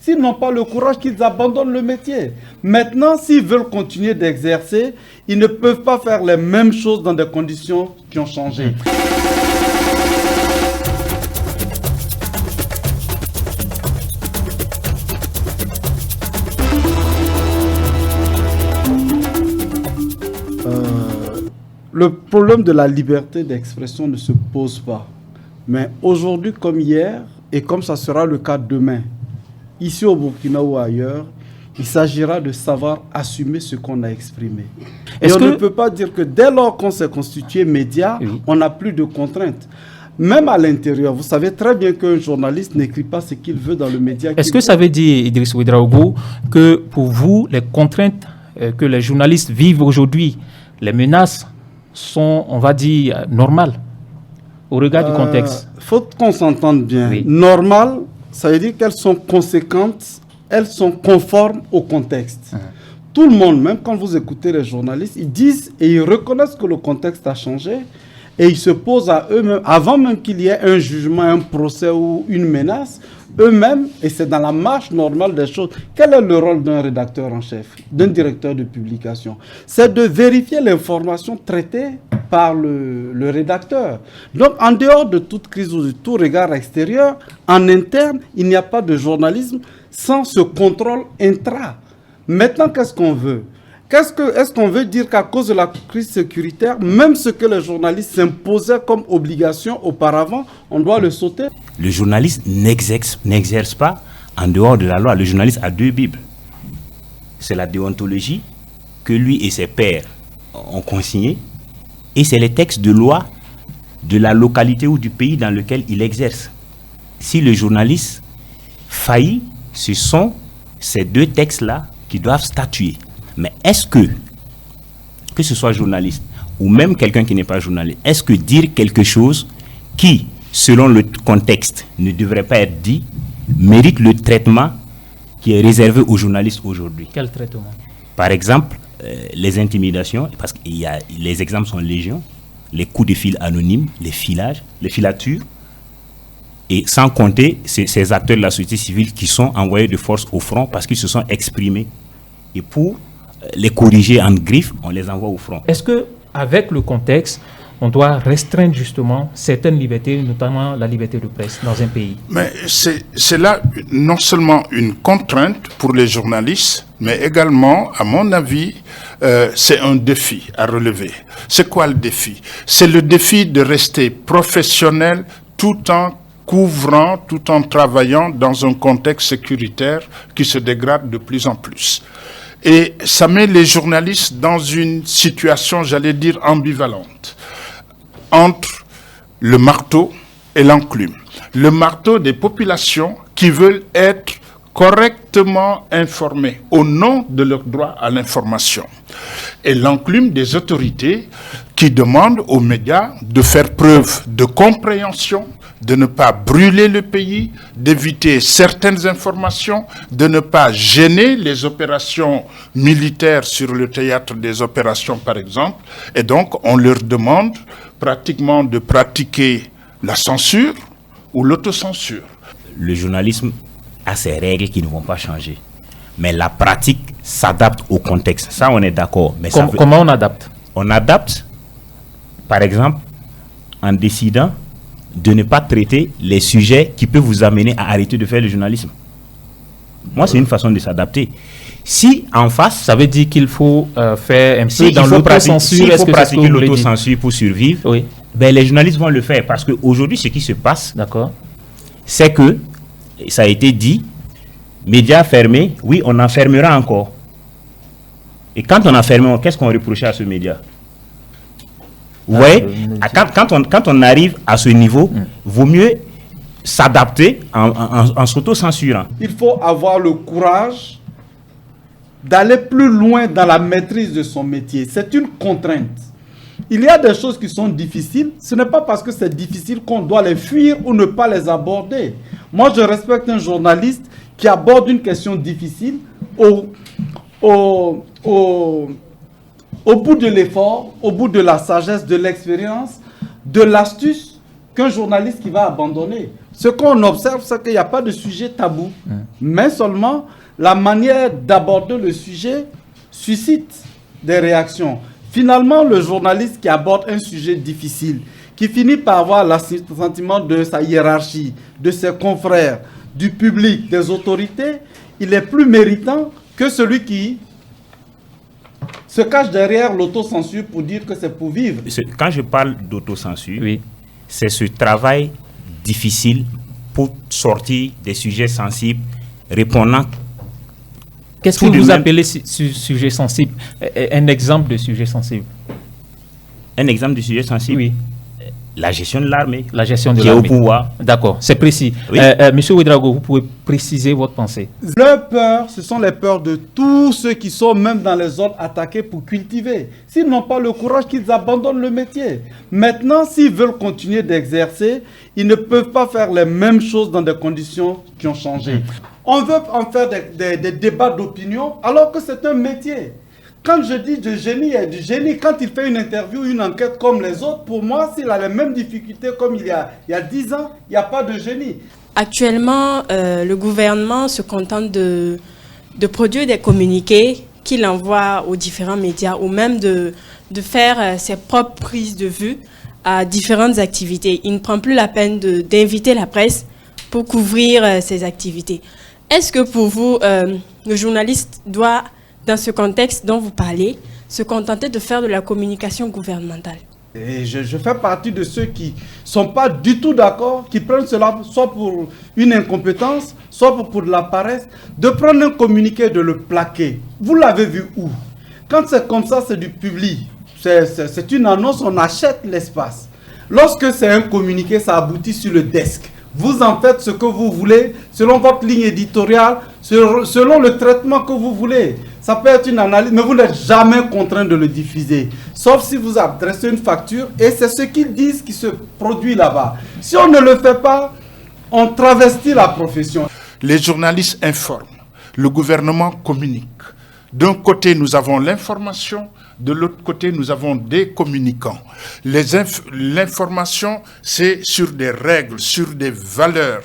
S'ils n'ont pas le courage, qu'ils abandonnent le métier. Maintenant, s'ils veulent continuer d'exercer, ils ne peuvent pas faire les mêmes choses dans des conditions qui ont changé. Le problème de la liberté d'expression ne se pose pas. Mais aujourd'hui comme hier, et comme ça sera le cas demain, ici au Burkina ou ailleurs, il s'agira de savoir assumer ce qu'on a exprimé. Et on ne peut pas dire que dès lors qu'on s'est constitué média, on n'a plus de contraintes. Même à l'intérieur, vous savez très bien qu'un journaliste n'écrit pas ce qu'il veut dans le média. Est-ce que ça veut dire, Idriss Ouedraogo, que pour vous, les contraintes que les journalistes vivent aujourd'hui, les menaces sont, on va dire, normales au regard du contexte? Il faut qu'on s'entende bien. Oui. Normales, ça veut dire qu'elles sont conséquentes, elles sont conformes au contexte. Tout le monde, même quand vous écoutez les journalistes, ils disent et ils reconnaissent que le contexte a changé et ils se posent à eux-mêmes, avant même qu'il y ait un jugement, un procès ou une menace, eux-mêmes, et c'est dans la marche normale des choses. Quel est le rôle d'un rédacteur en chef, d'un directeur de publication? C'est de vérifier l'information traitée par le rédacteur. Donc, en dehors de toute crise ou de tout regard extérieur, en interne, il n'y a pas de journalisme sans ce contrôle intra. Maintenant, qu'est-ce qu'on veut? Est-ce qu'on veut dire qu'à cause de la crise sécuritaire, même ce que les journalistes s'imposaient comme obligation auparavant, on doit le sauter? Le journaliste n'exerce pas en dehors de la loi. Le journaliste a deux bibles. C'est la déontologie que lui et ses pairs ont consignée, et c'est les textes de loi de la localité ou du pays dans lequel il exerce. Si le journaliste faillit, ce sont ces deux textes-là qui doivent statuer. Mais est-ce que ce soit journaliste ou même quelqu'un qui n'est pas journaliste, est-ce que dire quelque chose qui, selon le contexte, ne devrait pas être dit, mérite le traitement qui est réservé aux journalistes aujourd'hui? Quel traitement? Par exemple, les intimidations, parce que les exemples sont légion, les coups de fil anonymes, les filages, les filatures, et sans compter ces acteurs de la société civile qui sont envoyés de force au front parce qu'ils se sont exprimés. Et pour les corriger en griffe, on les envoie au front. Est-ce qu'avec le contexte, on doit restreindre justement certaines libertés, notamment la liberté de presse dans un pays? Mais c'est là non seulement une contrainte pour les journalistes, mais également, à mon avis, c'est un défi à relever. C'est quoi le défi? C'est le défi de rester professionnel tout en couvrant, tout en travaillant dans un contexte sécuritaire qui se dégrade de plus en plus. Et ça met les journalistes dans une situation, j'allais dire, ambivalente, entre le marteau et l'enclume. Le marteau des populations qui veulent être correctement informées au nom de leur droit à l'information. Et l'enclume des autorités qui demandent aux médias de faire preuve de compréhension, de ne pas brûler le pays, d'éviter certaines informations, de ne pas gêner les opérations militaires sur le théâtre des opérations, par exemple. Et donc, on leur demande pratiquement de pratiquer la censure ou l'autocensure. Le journalisme a ses règles qui ne vont pas changer. Mais la pratique s'adapte au contexte. Ça, on est d'accord. Mais comment on adapte? On adapte, par exemple, en décidant de ne pas traiter les sujets qui peuvent vous amener à arrêter de faire le journalisme. Moi, c'est une façon de s'adapter. Si en face... Ça veut dire qu'il faut faire un peu dans l'autocensure. S'il faut pratiquer l'autocensure pour survivre, oui, ben, les journalistes vont le faire. Parce qu'aujourd'hui, ce qui se passe, c'est que, ça a été dit, médias fermés, oui, on en fermera encore. Et quand on en ferme, qu'est-ce qu'on reprochait à ce média? Vous voyez, quand on arrive à ce niveau, vaut mieux s'adapter en s'auto-censurant. Il faut avoir le courage d'aller plus loin dans la maîtrise de son métier. C'est une contrainte. Il y a des choses qui sont difficiles. Ce n'est pas parce que c'est difficile qu'on doit les fuir ou ne pas les aborder. Moi, je respecte un journaliste qui aborde une question difficile au bout de l'effort, au bout de la sagesse, de l'expérience, de l'astuce qu'un journaliste qui va abandonner. Ce qu'on observe, c'est qu'il n'y a pas de sujet tabou, mais seulement la manière d'aborder le sujet suscite des réactions. Finalement, le journaliste qui aborde un sujet difficile, qui finit par avoir le sentiment de sa hiérarchie, de ses confrères, du public, des autorités, il est plus méritant que celui qui se cache derrière l'autocensure pour dire que c'est pour vivre. Quand je parle d'autocensure, c'est ce travail difficile pour sortir des sujets sensibles, répondant. Qu'est-ce que vous appelez sujet sensible? Un exemple de sujet sensible. Un exemple de sujet sensible? Oui. La gestion de l'armée. La gestion de l'armée. Qui est au pouvoir. D'accord, c'est précis. Oui. Monsieur Ouédraogo, vous pouvez préciser votre pensée? Leurs peurs, ce sont les peurs de tous ceux qui sont même dans les zones attaquées pour cultiver. S'ils n'ont pas le courage, qu'ils abandonnent le métier. Maintenant, s'ils veulent continuer d'exercer, ils ne peuvent pas faire les mêmes choses dans des conditions qui ont changé. On veut en faire des débats d'opinion alors que c'est un métier. Quand je dis du génie, il y a du génie. Quand il fait une interview, une enquête comme les autres, pour moi, s'il a les mêmes difficultés comme il y a 10 ans, il n'y a pas de génie. Actuellement, le gouvernement se contente de produire des communiqués qu'il envoie aux différents médias ou même de faire ses propres prises de vue à différentes activités. Il ne prend plus la peine d'inviter la presse pour couvrir ces activités. Est-ce que pour vous, le journaliste doit, dans ce contexte dont vous parlez, se contenter de faire de la communication gouvernementale? Et je fais partie de ceux qui ne sont pas du tout d'accord, qui prennent cela soit pour une incompétence, soit pour de la paresse, de prendre un communiqué et de le plaquer. Vous l'avez vu où? Quand c'est comme ça, c'est du public. C'est une annonce, on achète l'espace. Lorsque c'est un communiqué, ça aboutit sur le desk. Vous en faites ce que vous voulez, selon votre ligne éditoriale, selon le traitement que vous voulez. Ça peut être une analyse, mais vous n'êtes jamais contraint de le diffuser. Sauf si vous adressez une facture, et c'est ce qu'ils disent qui se produit là-bas. Si on ne le fait pas, on travestit la profession. Les journalistes informent, le gouvernement communique. D'un côté, nous avons l'information, de l'autre côté, nous avons des communicants. L'information, c'est sur des règles, sur des valeurs.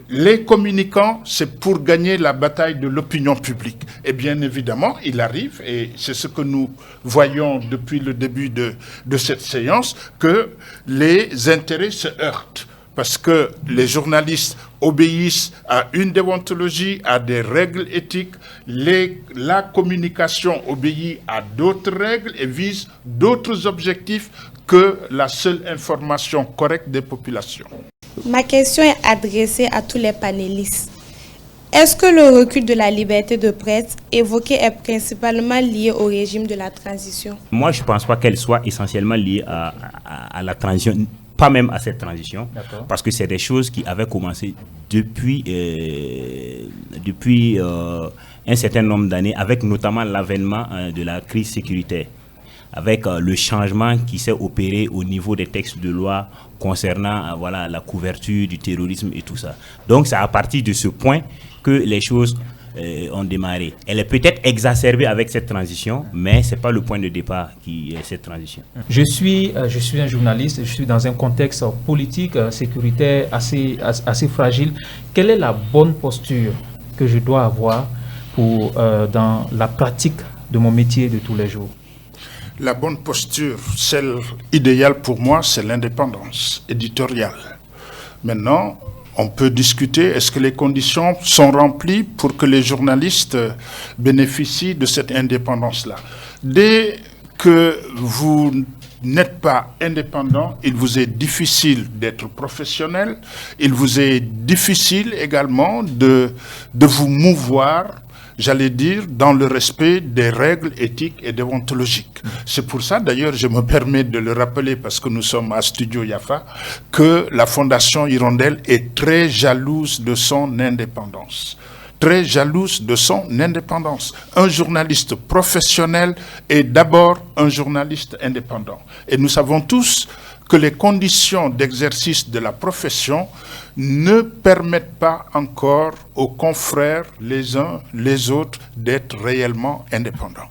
Les communicants, c'est pour gagner la bataille de l'opinion publique. Et bien évidemment, il arrive, et c'est ce que nous voyons depuis le début de cette séance, que les intérêts se heurtent. Parce que les journalistes obéissent à une déontologie, à des règles éthiques. La communication obéit à d'autres règles et vise d'autres objectifs que la seule information correcte des populations. Ma question est adressée à tous les panélistes. Est-ce que le recul de la liberté de presse évoqué est principalement lié au régime de la transition? Moi, je ne pense pas qu'elle soit essentiellement liée à la transition. Pas même à cette transition, parce que c'est des choses qui avaient commencé depuis un certain nombre d'années, avec notamment l'avènement de la crise sécuritaire, avec le changement qui s'est opéré au niveau des textes de loi concernant la couverture du terrorisme et tout ça. Donc c'est à partir de ce point que les choses ont démarré. Elle est peut-être exacerbée avec cette transition, mais ce n'est pas le point de départ qui est cette transition. Je suis un journaliste, je suis dans un contexte politique, sécuritaire assez fragile. Quelle est la bonne posture que je dois avoir dans la pratique de mon métier de tous les jours? La bonne posture, celle idéale pour moi, c'est l'indépendance éditoriale. Maintenant, on peut discuter, est-ce que les conditions sont remplies pour que les journalistes bénéficient de cette indépendance-là? Dès que vous n'êtes pas indépendant, il vous est difficile d'être professionnel, il vous est difficile également de vous mouvoir, j'allais dire, dans le respect des règles éthiques et déontologiques. C'est pour ça, d'ailleurs, je me permets de le rappeler, parce que nous sommes à Studio Yafa, que la Fondation Hirondelle est très jalouse de son indépendance. Très jalouse de son indépendance. Un journaliste professionnel est d'abord un journaliste indépendant. Et nous savons tous que les conditions d'exercice de la profession ne permettent pas encore aux confrères, les uns les autres, d'être réellement indépendants.